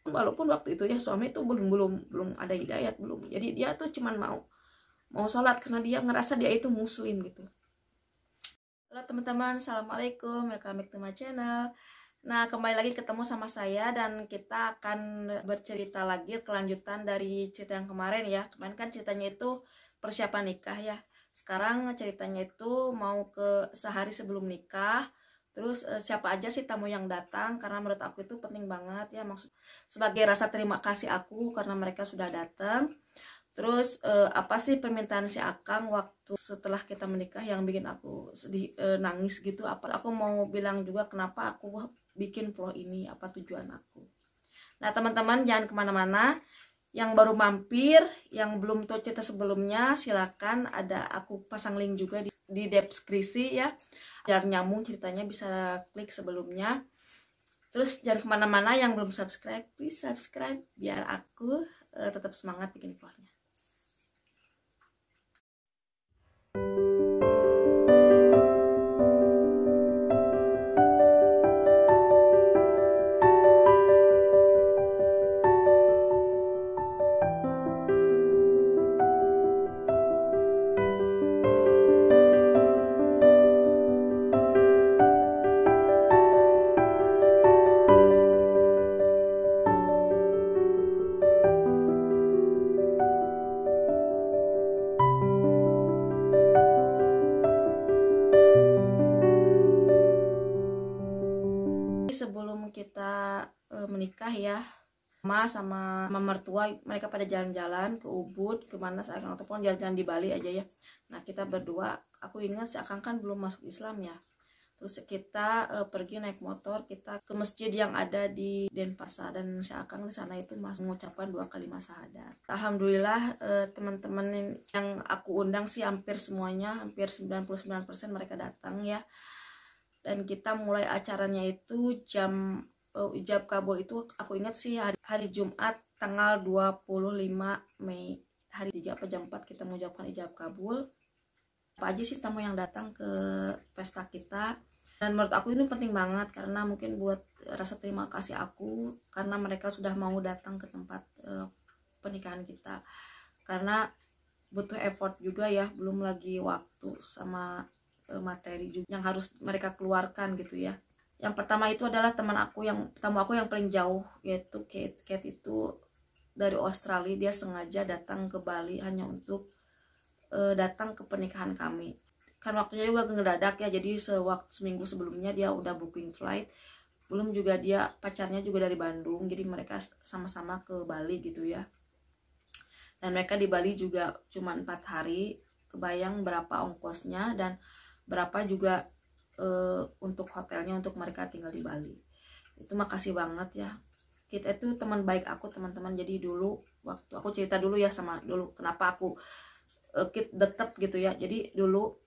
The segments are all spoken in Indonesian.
Walaupun waktu itu ya suami itu belum ada hidayat, belum. Jadi dia tuh cuman mau sholat karena dia ngerasa dia itu muslim gitu. Halo teman-teman, assalamualaikum, welcome back to my channel. Nah, kembali lagi ketemu sama saya dan kita akan bercerita lagi kelanjutan dari cerita yang kemarin ya. Kemarin kan ceritanya itu persiapan nikah ya. Sekarang ceritanya itu mau ke sehari sebelum nikah. Terus siapa aja sih tamu yang datang, karena menurut aku itu penting banget ya, maksud sebagai rasa terima kasih aku karena mereka sudah datang. Terus apa sih permintaan si Akang waktu setelah kita menikah yang bikin aku sedih, nangis gitu. Apa aku mau bilang juga kenapa aku bikin vlog ini, apa tujuan aku. Nah teman-teman jangan kemana-mana. Yang baru mampir, yang belum tahu cerita sebelumnya, silakan ada aku pasang link juga di deskripsi ya, biar nyambung ceritanya, bisa klik sebelumnya. Terus jangan kemana-mana, yang belum subscribe please subscribe biar aku tetap semangat bikin vlognya. Sebelum kita menikah ya, sama mertua mereka pada jalan-jalan ke Ubud, kemana sekarang, ataupun jalan-jalan di Bali aja ya. Nah kita berdua, aku ingat si Akang kan belum masuk Islam ya. Terus kita pergi naik motor, kita ke masjid yang ada di Denpasar, dan si Akang di sana itu masih mengucapkan 2 kalimat syahadat. Alhamdulillah teman-teman yang aku undang sih hampir semuanya, hampir 99% mereka datang ya. Dan kita mulai acaranya itu jam ijab kabul itu aku ingat sih hari Jumat tanggal 25 Mei, hari 3 apa jam 4 kita mengucapkan ijab kabul. Apa aja sih tamu yang datang ke pesta kita, dan menurut aku ini penting banget karena mungkin buat rasa terima kasih aku karena mereka sudah mau datang ke tempat pernikahan kita, karena butuh effort juga ya, belum lagi waktu sama materi juga yang harus mereka keluarkan gitu ya. Yang pertama itu adalah tamu aku yang paling jauh, yaitu Kate. Kate itu dari Australia, dia sengaja datang ke Bali hanya untuk datang ke pernikahan kami. Kan waktunya juga ngedadak ya, jadi seminggu sebelumnya dia udah booking flight. Belum juga dia pacarnya juga dari Bandung, jadi mereka sama-sama ke Bali gitu ya. Dan mereka di Bali juga cuma 4 hari. Kebayang berapa ongkosnya dan berapa juga untuk hotelnya untuk mereka tinggal di Bali. Itu makasih banget ya. Kita itu teman baik aku teman-teman. Jadi dulu waktu aku cerita dulu ya, sama dulu kenapa aku deket gitu ya. Jadi dulu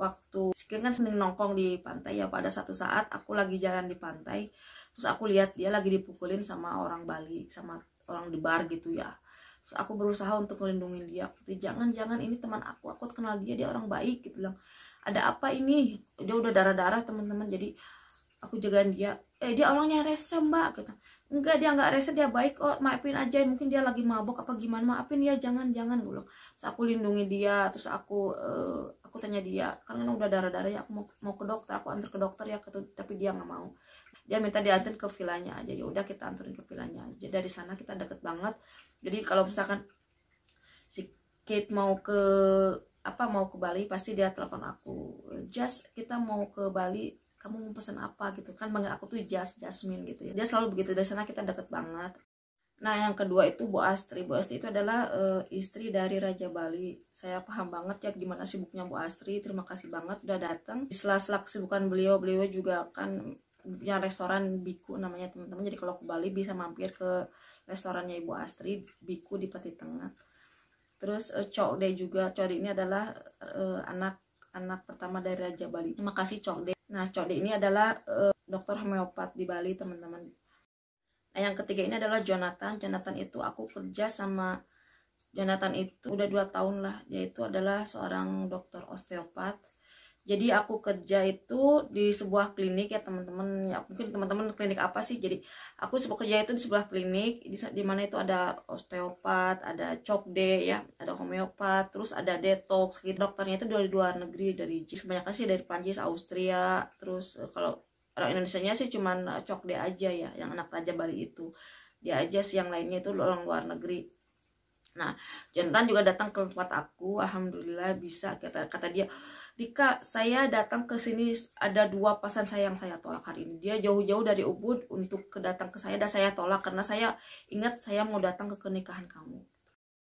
waktu kan sering nongkrong di pantai ya, pada satu saat aku lagi jalan di pantai, terus aku lihat dia lagi dipukulin sama orang Bali, sama orang di bar gitu ya. Terus aku berusaha untuk melindungi dia, jangan ini teman aku kenal dia orang baik gitu, bilang ada apa ini, dia udah darah-darah teman-teman. Jadi aku jagain dia, dia orangnya rese mbak gitu. Enggak, dia nggak rese, dia baik, oh maafin aja, mungkin dia lagi mabok apa gimana, maafin ya, jangan dulu. Terus aku lindungi dia, terus aku tanya dia, karena udah darah-darah ya, aku mau ke dokter, aku antar ke dokter ya, tapi dia nggak mau. Dia minta diantar ke villanya aja, ya udah kita anterin ke villanya aja. Dari sana kita deket banget. Jadi kalau misalkan si Kate mau ke Bali, pasti dia telepon aku, Jas kita mau ke Bali, kamu mau pesan apa gitu kan, manggil aku tuh Jasmine gitu ya. Dia selalu begitu. Dari sana kita deket banget. Nah yang kedua itu Bu Astri. Bu Astri itu adalah istri dari Raja Bali. Saya paham banget ya gimana sibuknya Bu Astri. Terima kasih banget udah datang. Di sela-sela kesibukan beliau juga kan punya restoran Biku namanya teman-teman. Jadi kalau ke Bali bisa mampir ke restorannya Ibu Astri, Biku di Pati Tengah. Terus Cok De juga. Cok De ini adalah anak pertama dari Raja Bali. Terima kasih Cok De. Nah Cok De ini adalah dokter homeopat di Bali teman-teman. Nah yang ketiga ini adalah Jonathan. Jonathan itu aku kerja sama Jonathan itu udah 2 tahun lah. Dia itu adalah seorang dokter osteopat. Jadi aku kerja itu di sebuah klinik ya teman-teman, ya mungkin teman-teman klinik apa sih. Jadi aku sebuah kerja itu di sebuah klinik di mana itu ada osteopat, ada cokde ya, ada homeopat, terus ada detox gitu. Dokternya itu dari luar negeri, dari kebanyakan sih dari Prancis, Austria. Terus kalau orang Indonesianya sih cuman cokde aja ya, yang anak Raja Bali itu dia aja sih, yang lainnya itu orang luar negeri. Nah, Jonathan juga datang ke tempat aku, alhamdulillah bisa. Kata dia, Rika, saya datang ke sini ada 2 pasan saya yang saya tolak hari ini. Dia jauh-jauh dari Ubud untuk datang ke saya dan saya tolak karena saya ingat saya mau datang ke pernikahan kamu.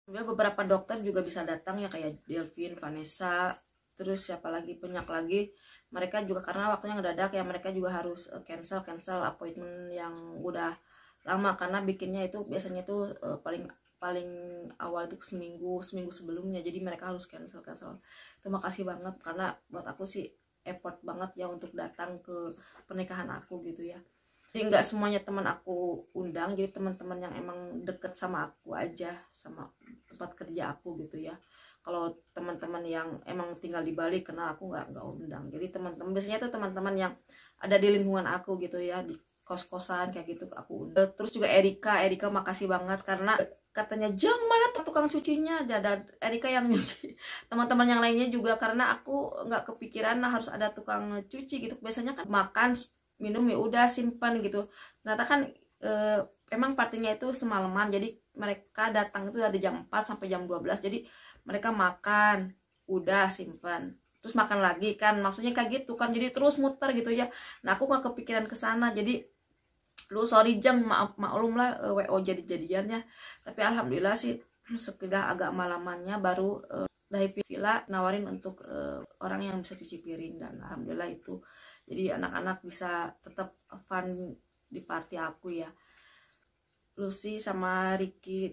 Beberapa dokter juga bisa datang ya, kayak Delvin, Vanessa, terus siapa lagi, banyak lagi. Mereka juga karena waktunya ngedadak ya, mereka juga harus cancel appointment yang udah lama karena bikinnya itu biasanya itu paling awal itu seminggu sebelumnya, jadi mereka harus cancel. Terima kasih banget karena buat aku sih effort banget ya untuk datang ke pernikahan aku gitu ya. Jadi nggak semuanya teman aku undang, jadi teman-teman yang emang deket sama aku aja, sama tempat kerja aku gitu ya. Kalau teman-teman yang emang tinggal di Bali kenal aku nggak undang. Jadi teman-teman biasanya tuh teman-teman yang ada di lingkungan aku gitu ya, di kos-kosan kayak gitu aku udah. Terus juga Erika makasih banget karena katanya Jang mana tukang cucinya, dan Erika yang nyuci. Teman-teman yang lainnya juga karena aku nggak kepikiran harus ada tukang cuci gitu. Biasanya kan makan minum ya udah simpan gitu. Ternyata kan emang partinya itu semalaman, jadi mereka datang itu dari jam 4 sampai jam 12. Jadi mereka makan udah simpan terus makan lagi kan, maksudnya kayak gitu kan, jadi terus muter gitu ya. Nah aku nggak kepikiran ke sana, jadi lu sorry Jeng, maklum lah WO jadi-jadian ya. Tapi alhamdulillah sih sekedar agak malamannya baru dari villa nawarin untuk orang yang bisa cuci piring, dan alhamdulillah itu jadi anak-anak bisa tetap fun di party aku ya. Lucy sama Ricky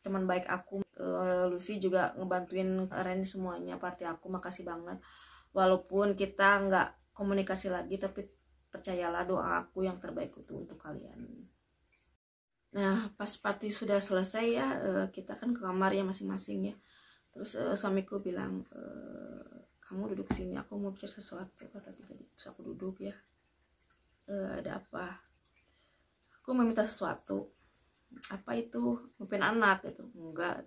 teman baik aku, Lucy juga ngebantuin arrange semuanya party aku, makasih banget. Walaupun kita nggak komunikasi lagi, tapi percayalah doa aku yang terbaik itu untuk kalian. Nah pas party sudah selesai ya, kita kan ke kamar ya masing-masing ya. Terus suamiku bilang, kamu duduk sini, aku mau bicara sesuatu, kata tadi. Terus aku duduk ya, ada apa? Aku meminta sesuatu. Apa itu? Mungkin anak gitu? Enggak.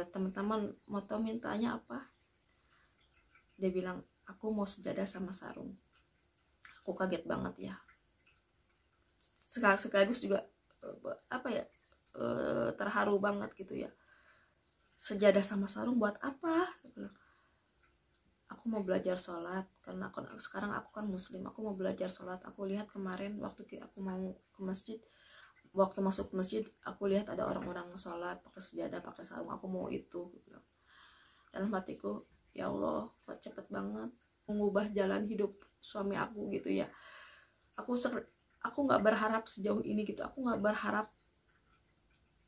Teman-teman mau tahu mintanya apa? Dia bilang, aku mau sejadah sama sarung. Aku kaget banget ya. Sekaligus juga apa ya, terharu banget gitu ya. Sejadah sama sarung buat apa? Aku mau belajar sholat karena sekarang aku kan muslim. Aku mau belajar sholat. Aku lihat kemarin waktu aku mau ke masjid, waktu masuk ke masjid aku lihat ada orang-orang sholat pakai sejadah, pakai sarung. Aku mau itu. Dalam hatiku, ya Allah, kok cepet banget mengubah jalan hidup suami aku gitu ya. Aku nggak berharap sejauh ini gitu. Aku nggak berharap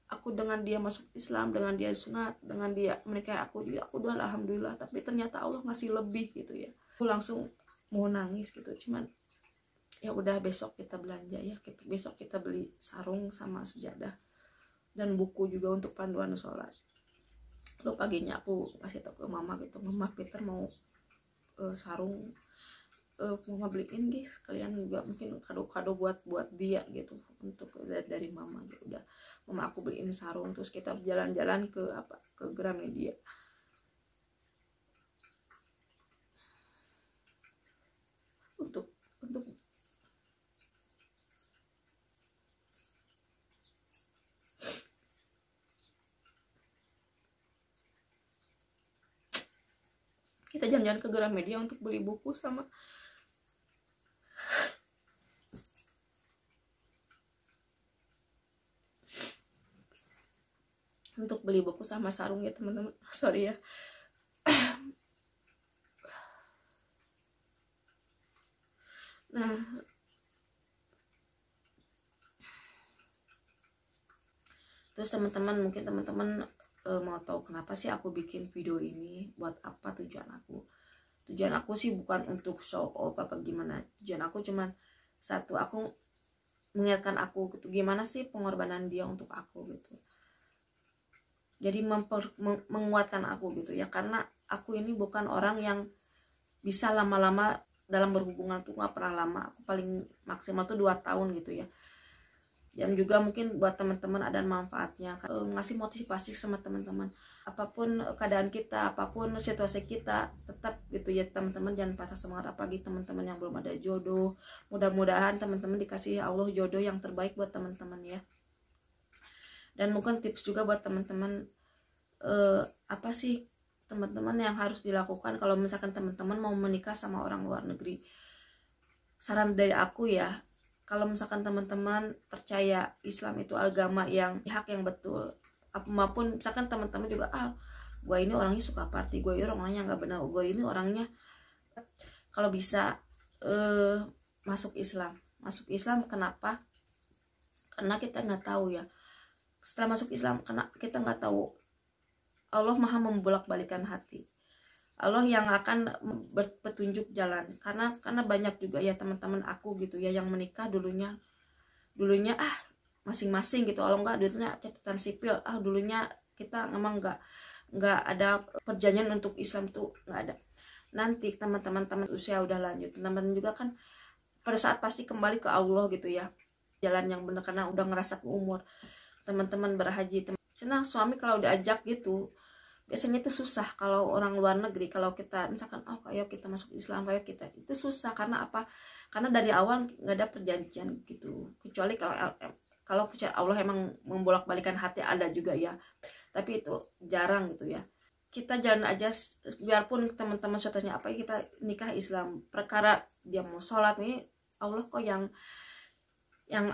aku dengan dia masuk Islam, dengan dia sunat, dengan dia menikah aku juga, aku udah alhamdulillah. Tapi ternyata Allah ngasih lebih gitu ya. Aku langsung mau nangis gitu. Cuman ya udah, besok kita belanja ya. Besok kita beli sarung sama sejadah dan buku juga untuk panduan sholat. Lalu paginya aku kasih tahu ke mama gitu, Mama, Peter mau sarung, mau beliin guys, kalian juga mungkin kado-kado buat dia gitu, untuk dari mama gitu. Udah mama aku beliin sarung, terus kita jalan-jalan ke Gramedia. Untuk kita jalan-jalan ke Gramedia untuk beli buku sama sarung ya teman-teman. Sorry ya. Nah terus teman-teman, mungkin teman-teman mau tahu kenapa sih aku bikin video ini, buat apa tujuan aku sih bukan untuk show off apa gimana. Tujuan aku cuman satu, aku mengingatkan aku gitu, gimana sih pengorbanan dia untuk aku gitu. jadi menguatkan aku gitu ya, karena aku ini bukan orang yang bisa lama-lama dalam berhubungan tuh, nggak pernah lama, aku paling maksimal tuh 2 tahun gitu ya. Dan juga mungkin buat teman-teman ada manfaatnya, ngasih motivasi sama teman-teman, apapun keadaan kita, apapun situasi kita, tetap gitu ya teman-teman, jangan patah semangat. Apalagi teman-teman yang belum ada jodoh, mudah-mudahan teman-teman dikasih Allah jodoh yang terbaik buat teman-teman ya. Dan mungkin tips juga buat teman-teman, apa sih teman-teman yang harus dilakukan kalau misalkan teman-teman mau menikah sama orang luar negeri. Saran dari aku ya, kalau misalkan teman-teman percaya Islam itu agama yang hak yang betul, apapun misalkan teman-teman juga gue ini orangnya suka party, gue ini orangnya nggak benar, gue ini orangnya, kalau bisa masuk Islam. Kenapa? Karena kita nggak tahu ya, setelah masuk Islam, karena kita nggak tahu, Allah maha membolak-balikan hati, Allah yang akan berpetunjuk jalan. Karena banyak juga ya teman-teman aku gitu ya yang menikah dulunya masing-masing gitu, kalau enggak dulunya catatan sipil, dulunya kita memang enggak ada perjanjian untuk Islam tuh, enggak ada. Nanti teman-teman usia udah lanjut, teman-teman juga kan pada saat pasti kembali ke Allah gitu ya, jalan yang benar, karena udah ngerasa ke umur. Teman-teman berhaji, senang suami kalau diajak gitu, biasanya itu susah kalau orang luar negeri. Kalau kita misalkan ayo kita masuk Islam, ayo kita, itu susah. Karena apa? Karena dari awal nggak ada perjanjian gitu, kecuali kalau Allah emang membolak-balikan hati, ada juga ya, tapi itu jarang gitu ya. Kita jalan aja, biarpun teman-teman contohnya apa, kita nikah Islam, perkara dia mau sholat ini Allah kok yang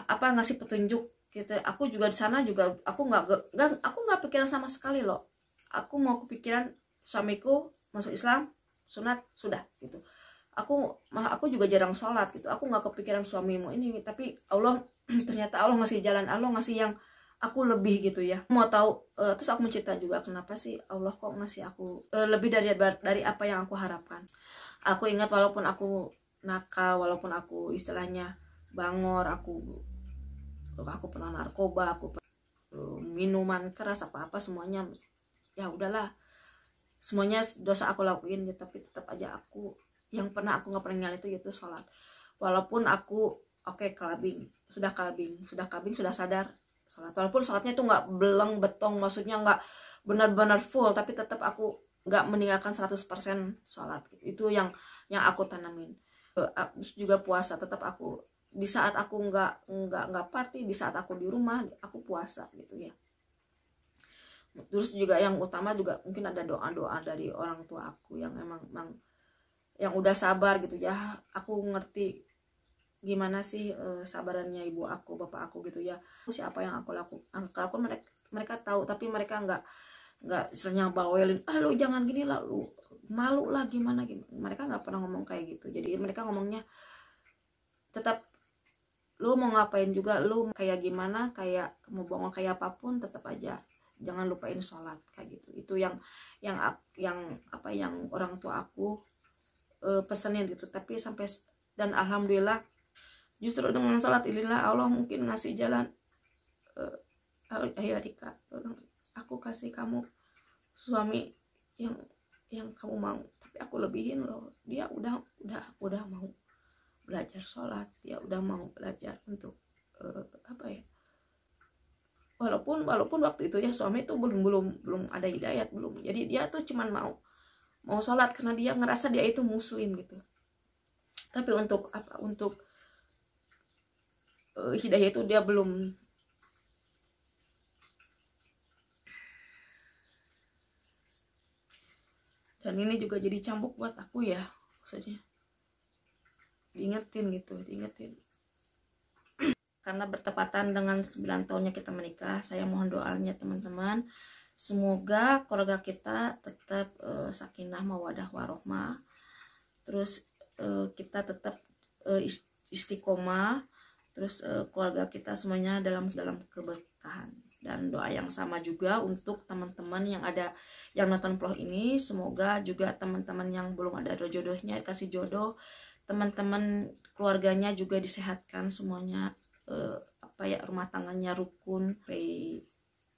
apa ngasih petunjuk gitu. Aku juga di sana juga aku nggak pikiran sama sekali loh. Aku mau kepikiran suamiku masuk Islam, sunat, sudah gitu. Aku juga jarang sholat gitu. Aku nggak kepikiran suamimu ini, tapi Allah ternyata Allah ngasih jalan, Allah ngasih yang aku lebih gitu ya. Mau tahu, terus aku mencerita juga kenapa sih Allah kok ngasih aku lebih dari apa yang aku harapkan. Aku ingat walaupun aku nakal, walaupun aku istilahnya bangor, aku pernah narkoba, aku pernah minuman keras, apa semuanya, ya udahlah, semuanya dosa aku lakuin ya, tapi tetap aja aku yang pernah aku nggak pernah ninggalin itu sholat. Walaupun aku kalbing, sudah sadar sholat, walaupun sholatnya itu nggak beleng betong, maksudnya nggak benar-benar full, tapi tetap aku nggak meninggalkan 100% sholat. Itu yang aku tanamin. Terus juga puasa, tetap aku di saat aku nggak party, di saat aku di rumah aku puasa gitu ya. Terus juga yang utama juga mungkin ada doa-doa dari orang tua aku yang emang yang udah sabar gitu ya. Aku ngerti gimana sih sabarannya ibu aku, bapak aku gitu ya. Siapa yang aku lakukan, mereka tahu, tapi mereka nggak istilahnya bawelin, lu jangan gini lah, lu malu lah, gimana. Mereka nggak pernah ngomong kayak gitu. Jadi mereka ngomongnya tetap, lu mau ngapain juga, lu kayak gimana, kayak mau bongong kayak apapun, tetap aja jangan lupain sholat, kayak gitu. Itu yang orang tua aku pesenin gitu. Tapi sampai, dan alhamdulillah justru dengan sholat inilah Allah mungkin ngasih jalan, ayo Rika, aku kasih kamu suami yang kamu mau. Tapi aku lebihin loh, dia udah mau belajar sholat, dia udah mau belajar untuk walaupun waktu itu ya suami itu belum ada hidayat, belum. Jadi dia tuh cuman mau sholat karena dia ngerasa dia itu muslim gitu. Tapi untuk hidayah itu dia belum. Dan ini juga jadi cambuk buat aku ya, maksudnya diingetin. Karena bertepatan dengan 9 tahunnya kita menikah, saya mohon doanya teman-teman, semoga keluarga kita tetap sakinah mawadah warohmah, terus kita tetap istiqomah, terus keluarga kita semuanya dalam keberkahan. Dan doa yang sama juga untuk teman-teman yang nonton vlog ini, semoga juga teman-teman yang belum ada jodohnya dikasih jodoh, teman-teman keluarganya juga disehatkan semuanya, rumah tangganya rukun,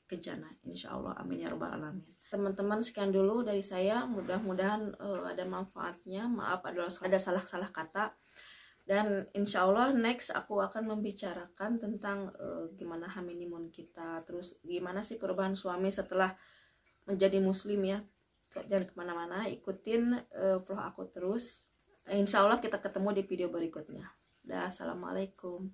ke jannah insyaallah, amin ya rabbal alamin. Teman-teman, sekian dulu dari saya, mudah-mudahan ada manfaatnya. Maaf ada salah-salah kata, dan insyaallah next aku akan membicarakan tentang gimana honeymoon kita, terus gimana sih perubahan suami setelah menjadi muslim ya. Jangan kemana-mana, ikutin vlog aku terus. Insya Allah kita ketemu di video berikutnya. Dah, assalamualaikum.